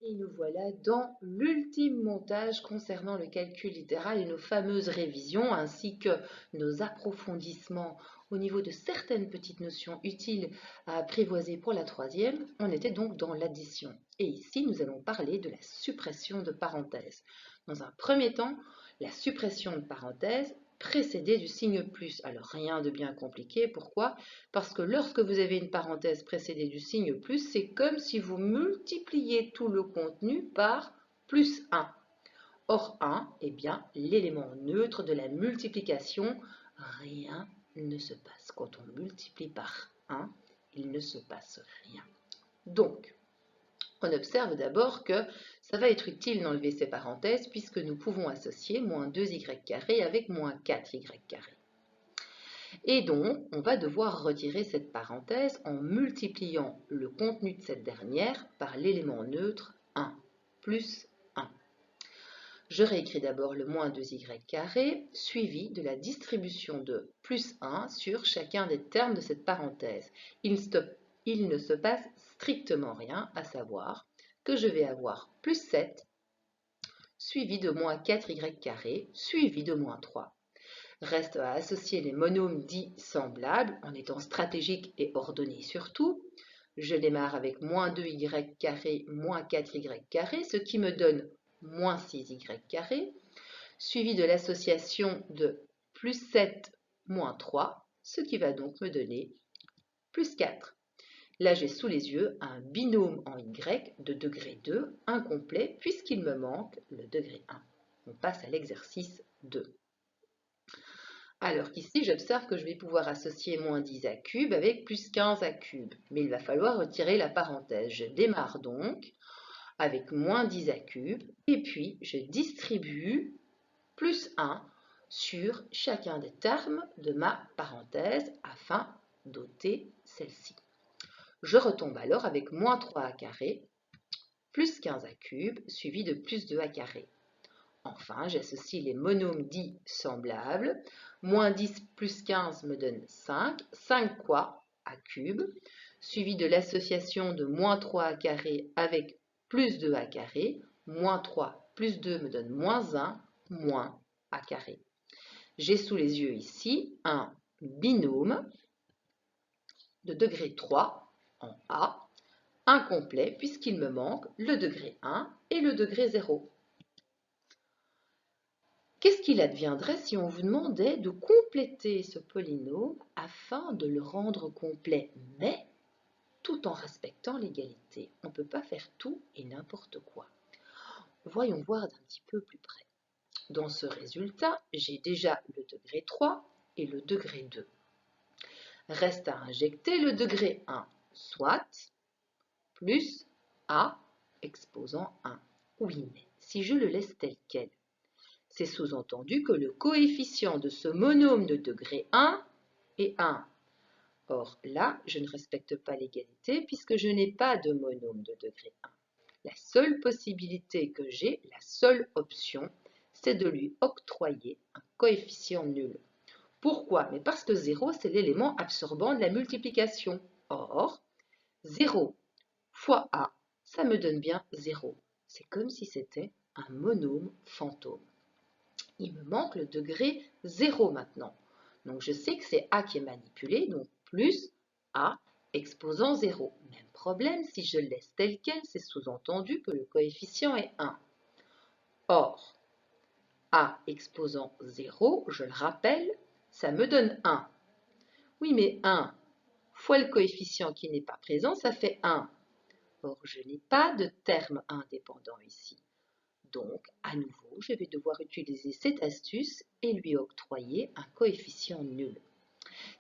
Et nous voilà dans l'ultime montage concernant le calcul littéral et nos fameuses révisions, ainsi que nos approfondissements au niveau de certaines petites notions utiles à apprivoiser pour la troisième. On était donc dans l'addition. Et ici, nous allons parler de la suppression de parenthèses. Dans un premier temps, la suppression de parenthèses précédée du signe plus. Alors rien de bien compliqué, pourquoi? Parce que lorsque vous avez une parenthèse précédée du signe plus, c'est comme si vous multipliez tout le contenu par plus 1. Or 1 est bien l'élément neutre de la multiplication. Rien ne se passe. Quand on multiplie par 1, il ne se passe rien. Donc, on observe d'abord que ça va être utile d'enlever ces parenthèses puisque nous pouvons associer moins 2y² avec moins 4y². Et donc, on va devoir retirer cette parenthèse en multipliant le contenu de cette dernière par l'élément neutre 1, plus 1. Je réécris d'abord le moins 2y² suivi de la distribution de plus 1 sur chacun des termes de cette parenthèse. Il ne se passe strictement rien, à savoir que je vais avoir plus 7 suivi de moins 4y² suivi de moins 3. Reste à associer les monômes dits semblables en étant stratégique et ordonné surtout. Je démarre avec moins 2y², moins 4y², ce qui me donne moins 6y², suivi de l'association de plus 7, moins 3, ce qui va donc me donner plus 4. Là, j'ai sous les yeux un binôme en y de degré 2, incomplet, puisqu'il me manque le degré 1. On passe à l'exercice 2. Alors qu'ici, j'observe que je vais pouvoir associer moins 10 à cube avec plus 15 à cube. Mais il va falloir retirer la parenthèse. Je démarre donc avec moins 10 à cube et puis je distribue plus 1 sur chacun des termes de ma parenthèse afin d'ôter celle-ci. Je retombe alors avec moins 3 à carré plus 15 à cube suivi de plus 2 à carré. Enfin, j'associe les monômes dits semblables. Moins 10 plus 15 me donne 5. 5 quoi à cube, suivi de l'association de moins 3 à carré avec plus 2 à carré. Moins 3 plus 2 me donne moins 1, moins a carré. J'ai sous les yeux ici un binôme de degré 3 en A, incomplet puisqu'il me manque le degré 1 et le degré 0. Qu'est-ce qu'il adviendrait si on vous demandait de compléter ce polynôme afin de le rendre complet, mais tout en respectant l'égalité? On ne peut pas faire tout et n'importe quoi. Voyons voir d'un petit peu plus près. Dans ce résultat, j'ai déjà le degré 3 et le degré 2. Reste à injecter le degré 1, soit plus A exposant 1. Oui, mais si je le laisse tel quel, c'est sous-entendu que le coefficient de ce monôme de degré 1 est 1. Or, là, je ne respecte pas l'égalité puisque je n'ai pas de monôme de degré 1. La seule possibilité que j'ai, la seule option, c'est de lui octroyer un coefficient nul. Pourquoi? Mais parce que 0, c'est l'élément absorbant de la multiplication. Or, 0 fois A, ça me donne bien 0. C'est comme si c'était un monôme fantôme. Il me manque le degré 0 maintenant. Donc je sais que c'est A qui est manipulé, donc plus A exposant 0. Même problème, si je le laisse tel quel, c'est sous-entendu que le coefficient est 1. Or, A exposant 0, je le rappelle, ça me donne 1. Oui, mais 1 fois le coefficient qui n'est pas présent, ça fait 1. Or, je n'ai pas de terme indépendant ici. Donc, à nouveau, je vais devoir utiliser cette astuce et lui octroyer un coefficient nul.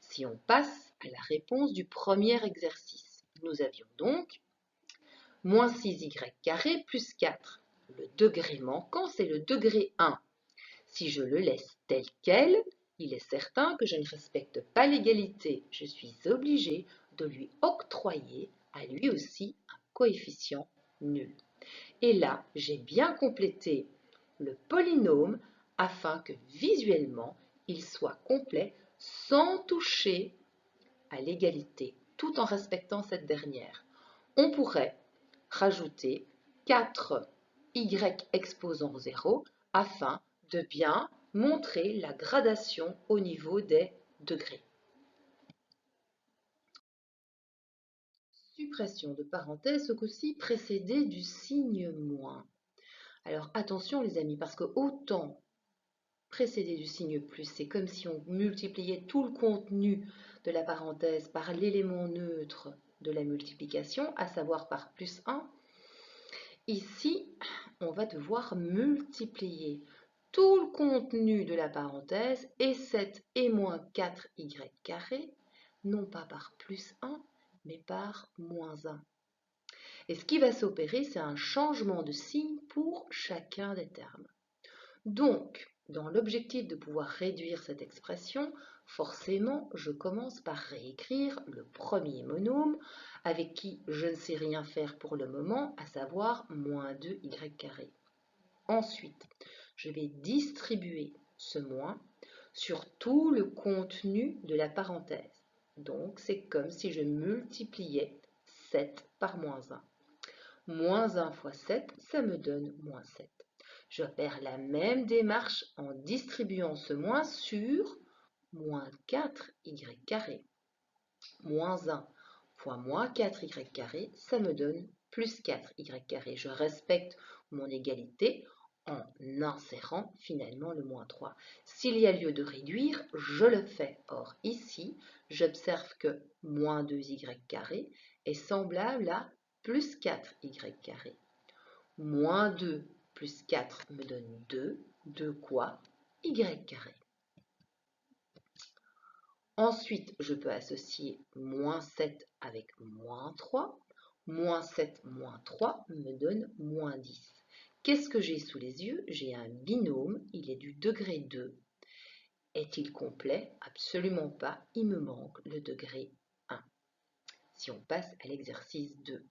Si on passe à la réponse du premier exercice, nous avions donc moins 6y² plus 4. Le degré manquant, c'est le degré 1. Si je le laisse tel quel, il est certain que je ne respecte pas l'égalité. Je suis obligée de lui octroyer à lui aussi un coefficient nul. Et là, j'ai bien complété le polynôme afin que visuellement, il soit complet sans toucher à l'égalité, tout en respectant cette dernière. On pourrait rajouter 4 y exposant 0 afin de bien montrer la gradation au niveau des degrés. Suppression de parenthèse, ce coup-ci précédée du signe moins. Alors attention les amis, parce que autant précédé du signe plus, c'est comme si on multipliait tout le contenu de la parenthèse par l'élément neutre de la multiplication, à savoir par plus 1. Ici, on va devoir multiplier tout le contenu de la parenthèse et 7 et moins 4y carré, non pas par plus 1, mais par moins 1. Et ce qui va s'opérer, c'est un changement de signe pour chacun des termes. Donc, dans l'objectif de pouvoir réduire cette expression, forcément, je commence par réécrire le premier monôme avec qui je ne sais rien faire pour le moment, à savoir moins 2y carré. Ensuite, je vais distribuer ce moins sur tout le contenu de la parenthèse. Donc, c'est comme si je multipliais 7 par moins 1. Moins 1 fois 7, ça me donne moins 7. J'opère la même démarche en distribuant ce moins sur moins 4y carré. Moins 1 fois moins 4y carré, ça me donne plus 4y carré. Je respecte mon égalité en insérant finalement le moins 3. S'il y a lieu de réduire, je le fais. Or ici, j'observe que moins 2y carré est semblable à plus 4y carré. Moins 2 plus 4 me donne 2. 2 quoi? Y carré. Ensuite, je peux associer moins 7 avec moins 3. Moins 7 moins 3 me donne moins 10. Qu'est-ce que j'ai sous les yeux? J'ai un binôme, il est du degré 2. Est-il complet? Absolument pas, il me manque le degré 1. Si on passe à l'exercice 2.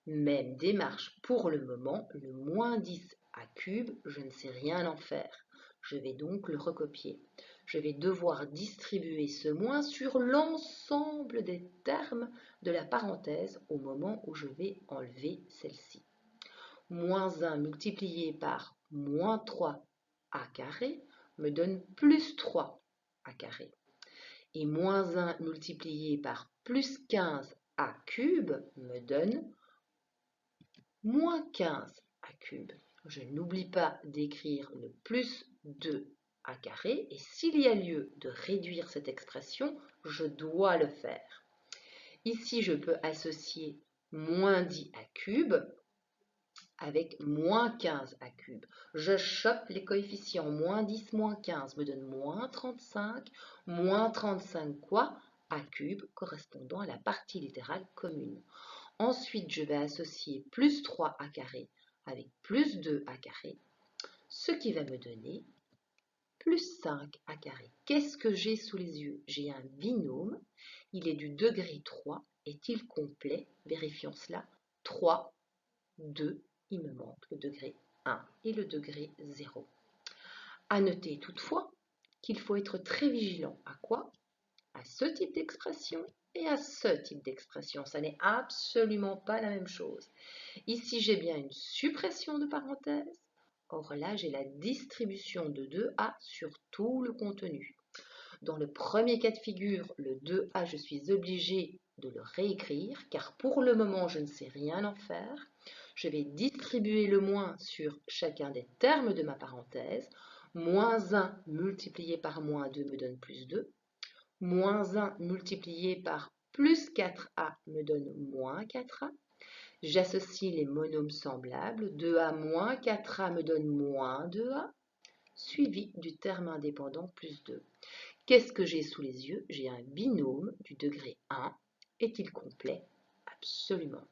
Même démarche pour le moment, le moins 10 à cube, je ne sais rien en faire. Je vais donc le recopier. Je vais devoir distribuer ce moins sur l'ensemble des termes de la parenthèse au moment où je vais enlever celle-ci. Moins 1 multiplié par moins 3 à carré me donne plus 3 à carré. Et moins 1 multiplié par plus 15 à cube me donne moins 15 à cube. Je n'oublie pas d'écrire le plus 2 à carré et s'il y a lieu de réduire cette expression, je dois le faire. Ici, je peux associer moins 10 à cube avec moins 15 à cube. Je chope les coefficients. Moins 10, moins 15 me donne moins 35. Moins 35 quoi? À cube correspondant à la partie littérale commune. Ensuite, je vais associer plus 3 à carré avec plus 2 à carré, ce qui va me donner plus 5 à carré. Qu'est-ce que j'ai sous les yeux? J'ai un binôme, il est du degré 3. Est-il complet? Vérifions cela. 3, 2, il me manque le degré 1 et le degré 0. À noter toutefois qu'il faut être très vigilant à quoi? À ce type d'expression et à ce type d'expression. Ça n'est absolument pas la même chose. Ici, j'ai bien une suppression de parenthèse. Or là, j'ai la distribution de 2A sur tout le contenu. Dans le premier cas de figure, le 2A, je suis obligée de le réécrire, car pour le moment, je ne sais rien en faire. Je vais distribuer le moins sur chacun des termes de ma parenthèse. Moins 1 multiplié par moins 2 me donne plus 2. Moins 1 multiplié par plus 4a me donne moins 4a. J'associe les monômes semblables. 2a moins 4a me donne moins 2a, suivi du terme indépendant plus 2. Qu'est-ce que j'ai sous les yeux? J'ai un binôme du degré 1. Est-il complet? Absolument.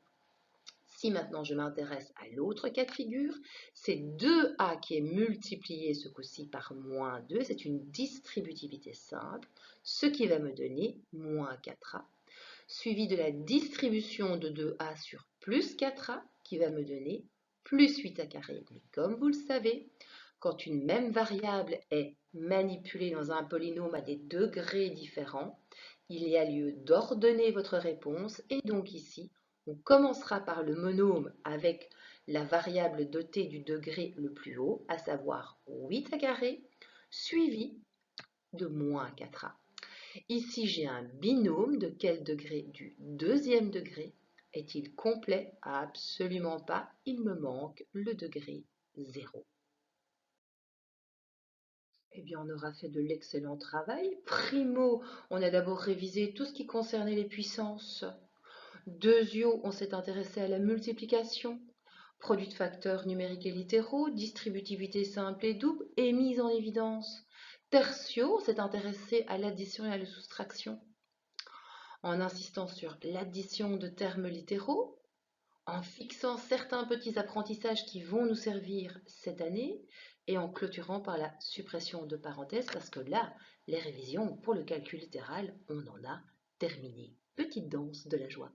Si maintenant je m'intéresse à l'autre cas de figure, c'est 2a qui est multiplié ce coup-ci par moins 2, c'est une distributivité simple, ce qui va me donner moins 4a, suivi de la distribution de 2a sur plus 4a, qui va me donner plus 8a carré. Mais comme vous le savez, quand une même variable est manipulée dans un polynôme à des degrés différents, il y a lieu d'ordonner votre réponse et donc ici, On commencera par le monôme avec la variable dotée du degré le plus haut, à savoir 8 à carré, suivi de moins 4a. Ici, j'ai un binôme de quel degré? Du deuxième degré. Est-il complet? Absolument pas, il me manque le degré 0. Eh bien, on aura fait de l'excellent travail. Primo, on a d'abord révisé tout ce qui concernait les puissances. Deuxio, on s'est intéressé à la multiplication, produit de facteurs numériques et littéraux, distributivité simple et double et mise en évidence. Tertio, on s'est intéressé à l'addition et à la soustraction, en insistant sur l'addition de termes littéraux, en fixant certains petits apprentissages qui vont nous servir cette année et en clôturant par la suppression de parenthèses parce que là, les révisions pour le calcul littéral, on en a terminé. Petite danse de la joie.